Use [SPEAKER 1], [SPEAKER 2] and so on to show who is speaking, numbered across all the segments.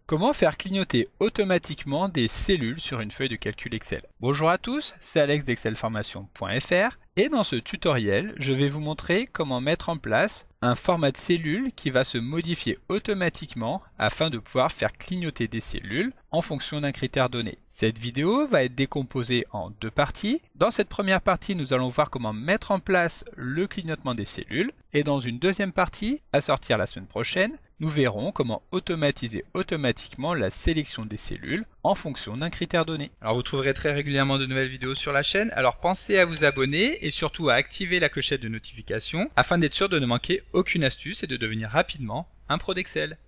[SPEAKER 1] Comment faire clignoter automatiquement des cellules sur une feuille de calcul Excel? Bonjour à tous, c'est Alex d'excelformation.fr et dans ce tutoriel, je vais vous montrer comment mettre en place un format de cellule qui va se modifier automatiquement afin de pouvoir faire clignoter des cellules en fonction d'un critère donné. Cette vidéo va être décomposée en deux parties. Dans cette première partie, nous allons voir comment mettre en place le clignotement des cellules et dans une deuxième partie, à sortir la semaine prochaine, nous verrons comment automatiser automatiquement la sélection des cellules en fonction d'un critère donné. Alors vous trouverez très régulièrement de nouvelles vidéos sur la chaîne, alors pensez à vous abonner et surtout à activer la clochette de notification afin d'être sûr de ne manquer aucune astuce et de devenir rapidement un pro d'Excel.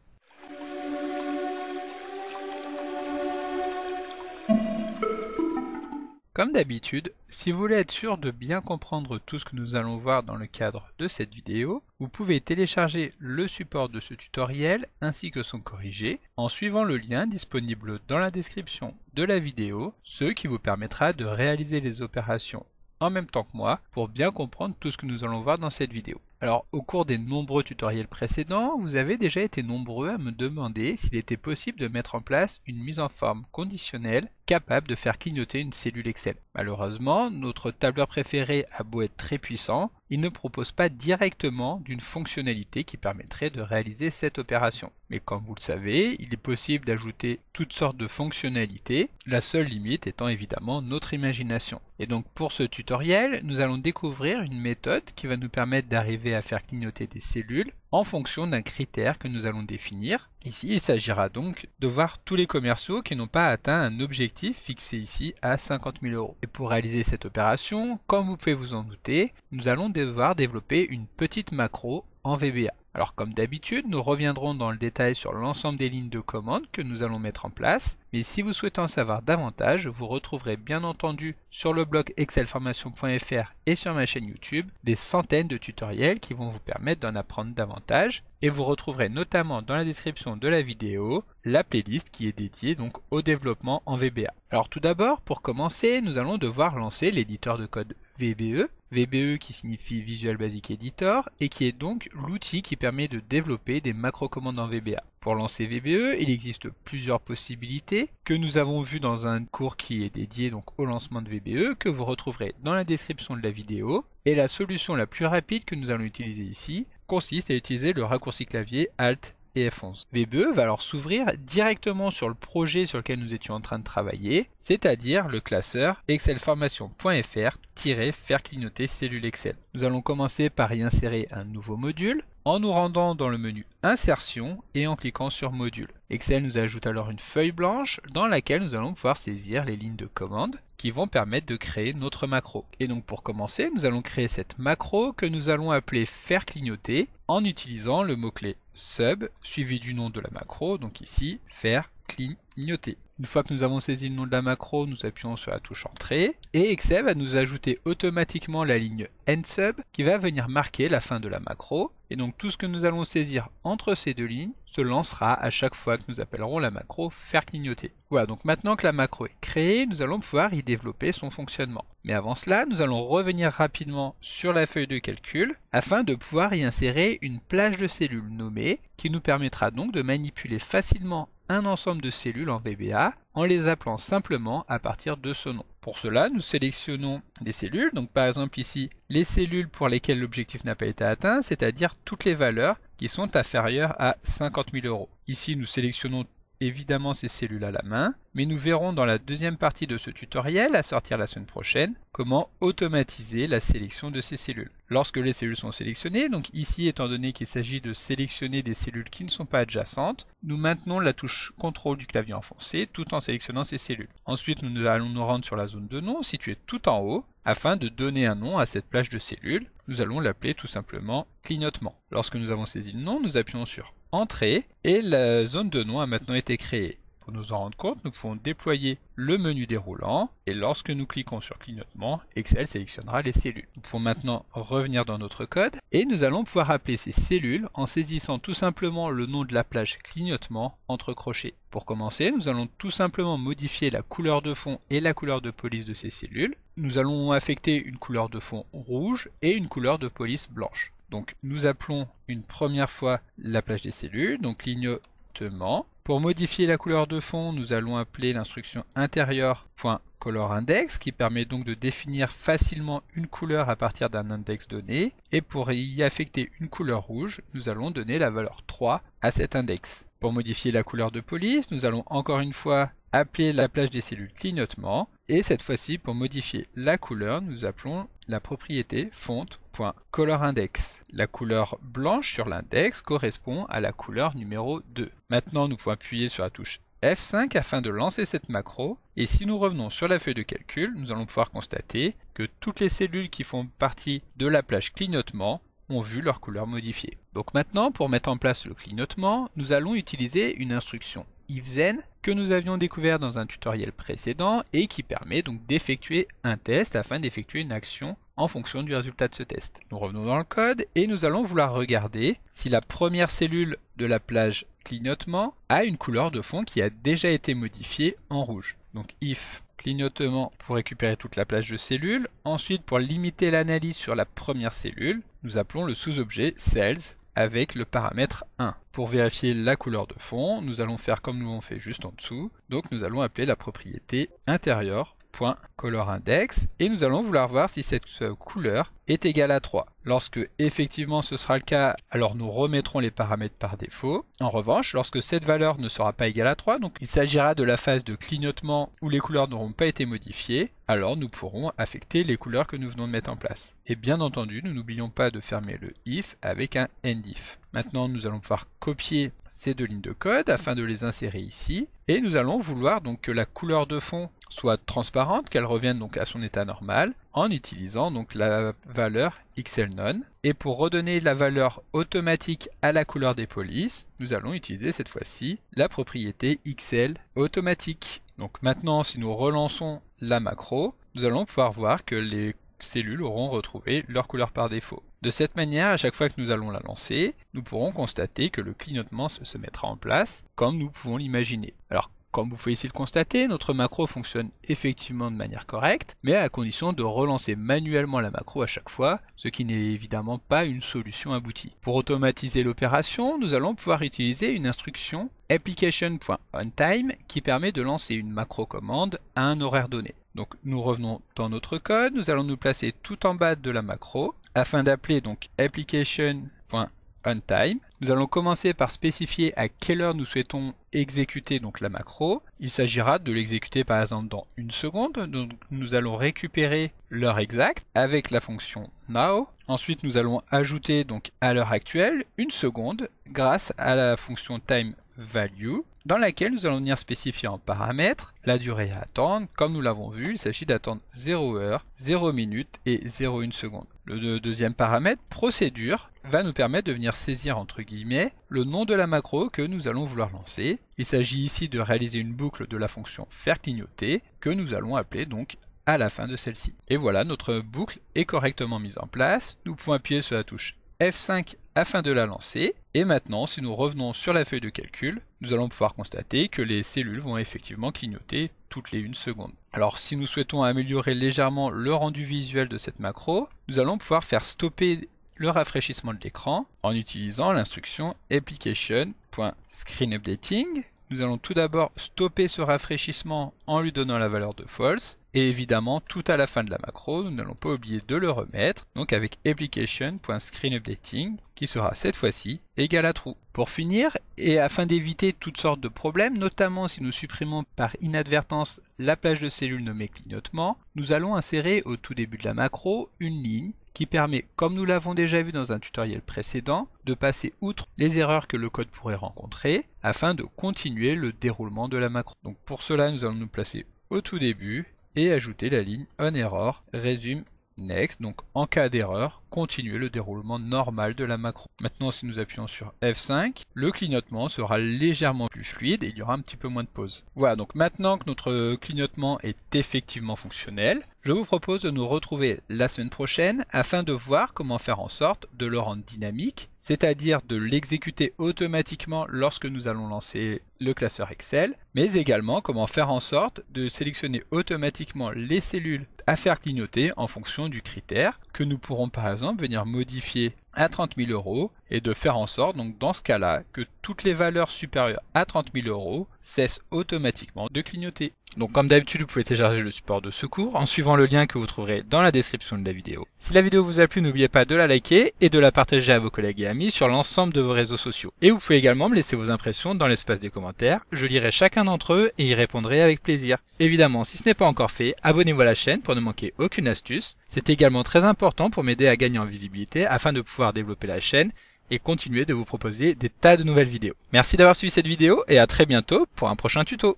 [SPEAKER 1] Comme d'habitude, si vous voulez être sûr de bien comprendre tout ce que nous allons voir dans le cadre de cette vidéo, vous pouvez télécharger le support de ce tutoriel ainsi que son corrigé en suivant le lien disponible dans la description de la vidéo, ce qui vous permettra de réaliser les opérations en même temps que moi pour bien comprendre tout ce que nous allons voir dans cette vidéo. Alors au cours des nombreux tutoriels précédents, vous avez déjà été nombreux à me demander s'il était possible de mettre en place une mise en forme conditionnelle capable de faire clignoter une cellule Excel. Malheureusement, notre tableur préféré a beau être très puissant, il ne propose pas directement d'une fonctionnalité qui permettrait de réaliser cette opération. Mais comme vous le savez, il est possible d'ajouter toutes sortes de fonctionnalités, la seule limite étant évidemment notre imagination. Et donc pour ce tutoriel, nous allons découvrir une méthode qui va nous permettre d'arriver à faire clignoter des cellules en fonction d'un critère que nous allons définir. Ici, il s'agira donc de voir tous les commerciaux qui n'ont pas atteint un objectif fixé ici à 50 000 €. Et pour réaliser cette opération, comme vous pouvez vous en douter, nous allons devoir développer une petite macro en VBA. Alors comme d'habitude, nous reviendrons dans le détail sur l'ensemble des lignes de commande que nous allons mettre en place. Mais si vous souhaitez en savoir davantage, vous retrouverez bien entendu sur le blog excelformation.fr et sur ma chaîne YouTube des centaines de tutoriels qui vont vous permettre d'en apprendre davantage. Et vous retrouverez notamment dans la description de la vidéo la playlist qui est dédiée donc au développement en VBA. Alors tout d'abord, pour commencer, nous allons devoir lancer l'éditeur de code VBE. VBE qui signifie Visual Basic Editor et qui est donc l'outil qui permet de développer des macro-commandes en VBA. Pour lancer VBE, il existe plusieurs possibilités que nous avons vues dans un cours qui est dédié donc au lancement de VBE que vous retrouverez dans la description de la vidéo. Et la solution la plus rapide que nous allons utiliser ici consiste à utiliser le raccourci clavier Alt et F11. VBE va alors s'ouvrir directement sur le projet sur lequel nous étions en train de travailler, c'est-à-dire le classeur excelformation.fr-faire clignoter cellule Excel. Nous allons commencer par y insérer un nouveau module en nous rendant dans le menu Insertion et en cliquant sur Module. Excel nous ajoute alors une feuille blanche dans laquelle nous allons pouvoir saisir les lignes de commande qui vont permettre de créer notre macro. Et donc pour commencer, nous allons créer cette macro que nous allons appeler faire clignoter en utilisant le mot-clé sub suivi du nom de la macro, donc ici faire clignoter. Une fois que nous avons saisi le nom de la macro, nous appuyons sur la touche Entrée et Excel va nous ajouter automatiquement la ligne EndSub qui va venir marquer la fin de la macro. Et donc tout ce que nous allons saisir entre ces deux lignes se lancera à chaque fois que nous appellerons la macro faire clignoter. Voilà, donc maintenant que la macro est créée, nous allons pouvoir y développer son fonctionnement. Mais avant cela, nous allons revenir rapidement sur la feuille de calcul afin de pouvoir y insérer une plage de cellules nommée qui nous permettra donc de manipuler facilement un ensemble de cellules en VBA en les appelant simplement à partir de ce nom. Pour cela, nous sélectionnons les cellules, donc par exemple ici, les cellules pour lesquelles l'objectif n'a pas été atteint, c'est-à-dire toutes les valeurs qui sont inférieures à 50 000 €. Ici, nous sélectionnons évidemment ces cellules à la main, mais nous verrons dans la deuxième partie de ce tutoriel, à sortir la semaine prochaine, comment automatiser la sélection de ces cellules. Lorsque les cellules sont sélectionnées, donc ici étant donné qu'il s'agit de sélectionner des cellules qui ne sont pas adjacentes, nous maintenons la touche CTRL du clavier enfoncé tout en sélectionnant ces cellules. Ensuite nous allons nous rendre sur la zone de nom située tout en haut, afin de donner un nom à cette plage de cellules. Nous allons l'appeler tout simplement clignotement. Lorsque nous avons saisi le nom, nous appuyons sur Entrée et la zone de nom a maintenant été créée. Pour nous en rendre compte, nous pouvons déployer le menu déroulant et lorsque nous cliquons sur clignotement, Excel sélectionnera les cellules. Nous pouvons maintenant revenir dans notre code et nous allons pouvoir appeler ces cellules en saisissant tout simplement le nom de la plage clignotement entre crochets. Pour commencer, nous allons tout simplement modifier la couleur de fond et la couleur de police de ces cellules. Nous allons affecter une couleur de fond rouge et une couleur de police blanche. Donc nous appelons une première fois la plage des cellules, donc clignotement. Pour modifier la couleur de fond, nous allons appeler l'instruction intérieur.colorIndex qui permet donc de définir facilement une couleur à partir d'un index donné. Et pour y affecter une couleur rouge, nous allons donner la valeur 3 à cet index. Pour modifier la couleur de police, nous allons encore une fois appeler la plage des cellules clignotement. Et cette fois-ci, pour modifier la couleur, nous appelons la propriété font.colorIndex. La couleur blanche sur l'index correspond à la couleur numéro 2. Maintenant, nous pouvons appuyer sur la touche F5 afin de lancer cette macro. Et si nous revenons sur la feuille de calcul, nous allons pouvoir constater que toutes les cellules qui font partie de la plage clignotement ont vu leur couleur modifiée. Donc maintenant, pour mettre en place le clignotement, nous allons utiliser une instruction ifThen que nous avions découvert dans un tutoriel précédent et qui permet donc d'effectuer un test afin d'effectuer une action en fonction du résultat de ce test. Nous revenons dans le code et nous allons vouloir regarder si la première cellule de la plage clignotement a une couleur de fond qui a déjà été modifiée en rouge. Donc if clignotement pour récupérer toute la plage de cellules. Ensuite, pour limiter l'analyse sur la première cellule, nous appelons le sous-objet cells avec le paramètre 1. Pour vérifier la couleur de fond, nous allons faire comme nous l'avons fait juste en dessous. Donc nous allons appeler la propriété intérieur.colorIndex et nous allons vouloir voir si cette couleur est égale à 3. Lorsque effectivement ce sera le cas, alors nous remettrons les paramètres par défaut. En revanche, lorsque cette valeur ne sera pas égale à 3, donc il s'agira de la phase de clignotement où les couleurs n'auront pas été modifiées, alors nous pourrons affecter les couleurs que nous venons de mettre en place. Et bien entendu, nous n'oublions pas de fermer le if avec un endif. Maintenant, nous allons pouvoir copier ces deux lignes de code afin de les insérer ici. Et nous allons vouloir donc que la couleur de fond soit transparente, qu'elle revienne donc à son état normal, en utilisant donc la valeur xLnone. Et pour redonner la valeur automatique à la couleur des polices, nous allons utiliser cette fois-ci la propriété xLAutomatic. Donc maintenant, si nous relançons la macro, nous allons pouvoir voir que les cellules auront retrouvé leur couleur par défaut. De cette manière, à chaque fois que nous allons la lancer, nous pourrons constater que le clignotement se mettra en place comme nous pouvons l'imaginer. Alors, comme vous pouvez ici le constater, notre macro fonctionne effectivement de manière correcte, mais à condition de relancer manuellement la macro à chaque fois, ce qui n'est évidemment pas une solution aboutie. Pour automatiser l'opération, nous allons pouvoir utiliser une instruction application.onTime qui permet de lancer une macro commande à un horaire donné. Donc nous revenons dans notre code, nous allons nous placer tout en bas de la macro afin d'appeler donc application.onTime. Nous allons commencer par spécifier à quelle heure nous souhaitons exécuter donc la macro. Il s'agira de l'exécuter par exemple dans 1 seconde. Donc nous allons récupérer l'heure exacte avec la fonction now. Ensuite nous allons ajouter donc à l'heure actuelle 1 seconde grâce à la fonction timeValue dans laquelle nous allons venir spécifier en paramètres la durée à attendre. Comme nous l'avons vu, il s'agit d'attendre 0 heure, 0 minute et 0,1 seconde. Le deuxième paramètre, procédure, va nous permettre de venir saisir entre guillemets le nom de la macro que nous allons vouloir lancer. Il s'agit ici de réaliser une boucle de la fonction faire clignoter que nous allons appeler donc à la fin de celle-ci. Et voilà, notre boucle est correctement mise en place. Nous pouvons appuyer sur la touche F5 afin de la lancer. Et maintenant, si nous revenons sur la feuille de calcul, nous allons pouvoir constater que les cellules vont effectivement clignoter toutes les 1 seconde. Alors si nous souhaitons améliorer légèrement le rendu visuel de cette macro, nous allons pouvoir faire stopper le rafraîchissement de l'écran en utilisant l'instruction application.screenUpdating. Nous allons tout d'abord stopper ce rafraîchissement en lui donnant la valeur de false. Et évidemment, tout à la fin de la macro, nous n'allons pas oublier de le remettre, donc avec application.screenUpdating, qui sera cette fois-ci égal à true. Pour finir, et afin d'éviter toutes sortes de problèmes, notamment si nous supprimons par inadvertance la plage de cellules nommée clignotement, nous allons insérer au tout début de la macro une ligne qui permet, comme nous l'avons déjà vu dans un tutoriel précédent, de passer outre les erreurs que le code pourrait rencontrer, afin de continuer le déroulement de la macro. Donc pour cela, nous allons nous placer au tout début, et ajouter la ligne onError resume next, donc en cas d'erreur, continuer le déroulement normal de la macro. Maintenant, si nous appuyons sur F5, le clignotement sera légèrement plus fluide et il y aura un petit peu moins de pause. Voilà, donc maintenant que notre clignotement est effectivement fonctionnel, je vous propose de nous retrouver la semaine prochaine afin de voir comment faire en sorte de le rendre dynamique, c'est-à-dire de l'exécuter automatiquement lorsque nous allons lancer le classeur Excel, mais également comment faire en sorte de sélectionner automatiquement les cellules à faire clignoter en fonction du critère que nous pourrons par exemple venir modifier à 30 000 euros et de faire en sorte, donc dans ce cas-là, que toutes les valeurs supérieures à 30 000 euros cessent automatiquement de clignoter. Donc comme d'habitude, vous pouvez télécharger le support de secours en suivant le lien que vous trouverez dans la description de la vidéo. Si la vidéo vous a plu, n'oubliez pas de la liker et de la partager à vos collègues et amis sur l'ensemble de vos réseaux sociaux. Et vous pouvez également me laisser vos impressions dans l'espace des commentaires, je lirai chacun d'entre eux et y répondrai avec plaisir. Évidemment, si ce n'est pas encore fait, abonnez-vous à la chaîne pour ne manquer aucune astuce. C'est également très important pour m'aider à gagner en visibilité afin de pouvoir développer la chaîne et continuer de vous proposer des tas de nouvelles vidéos. Merci d'avoir suivi cette vidéo et à très bientôt pour un prochain tuto.